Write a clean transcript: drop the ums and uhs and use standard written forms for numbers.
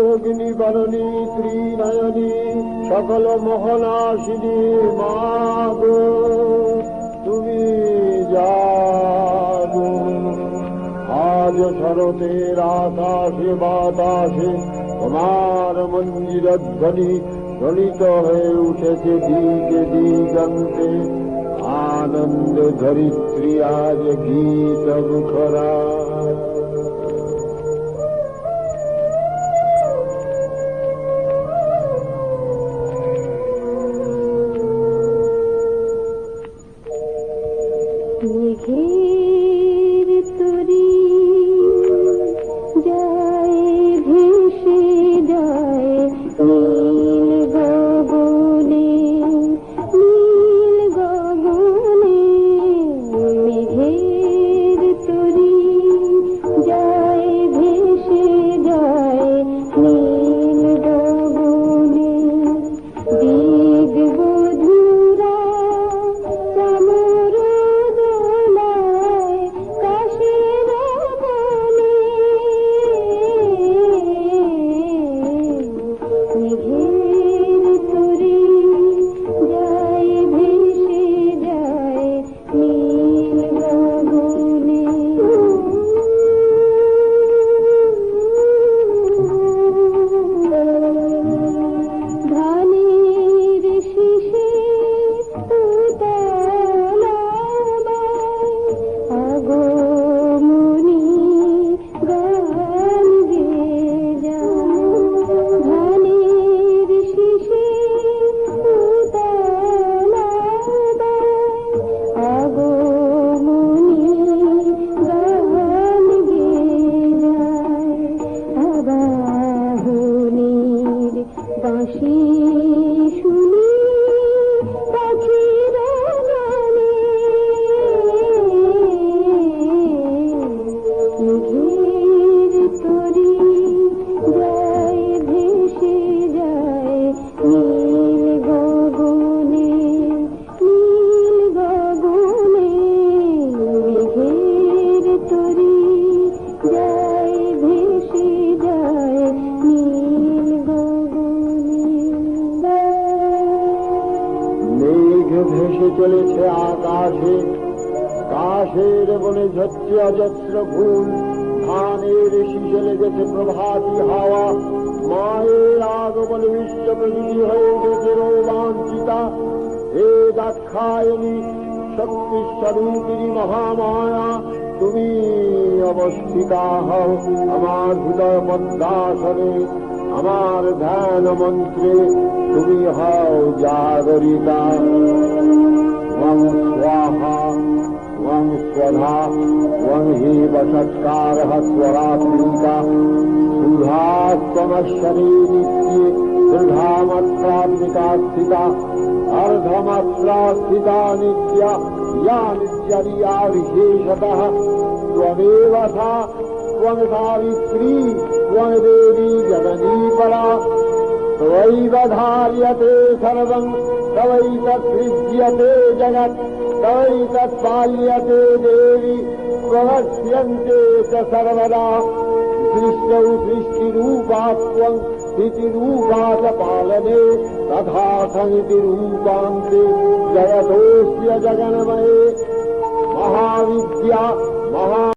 অগ্নিবরণী ত্রিনয়নী সকল মোহনাশিনী মাগো তুমি জাগো। আজ শরতের আকাশে বাতাসে তোমার মঞ্জিরধ্বনি ধ্বনিত হয়ে উঠেছে দিকে দিগন্তে। আনন্দ ধরিত্রী আজ গীত মুখরা। মেঘের তরি যায় ভেসে যায় নীল গগনে, নীল গগনে। মেঘের তরি যায় ভেসে যায় নীল গগনে। দিগ বধুরা বাঁশি শুনি পাখির গানে। মেঘের তরি যায় ভেসে যায় নীল গগনে, নীল গগনে। মেঘের তরি যায় ভেসে যায় নীল গগনে। মেঘ ভেসে চলেছে আকাশে, কাশের বনে ঝরছে অজস্র ফুল। ধানের শীষে লেগেছে প্রভাতী হাওয়া। মায়ের আগমনে বিশ্ব প্রকৃতি হয়ে উঠেছে রোমাঞ্চিতা। হে দাক্ষায়ণী, শক্তিস্বরূপিণী মহামায়া, তুমি অবস্থিতা হও আমার হৃদয় পদ্মাসনে। আমার ধ্যান মন্ত্রে তুমি হও জাগরিতা। ত্বং স্বাহা ত্বং স্বধা ত্বং হি বষৎকারः स्वरात्मिका। सुधात्मश्वरी नित्ये दृढामात्रात्मिका स्थिता। अर्धमात्रा स्थिता नित्या या नित्यरिया विशेषतः। त्वमेव सा त्वं सावित्री त्वं देवी जगनी परा। त्वयैव धार्यते सर्वं तवैतत्सृज्यते जगत्। तवैतत्पाल्यते देवी त्वमस्यन्ते च सर्वदा। सृष्टौ सृष्टिरूपा त्वं स्थितिरूपा च पालने। तथा समितिरूपान्ते जयतोऽस्य जगन्मये। महाविद्या महा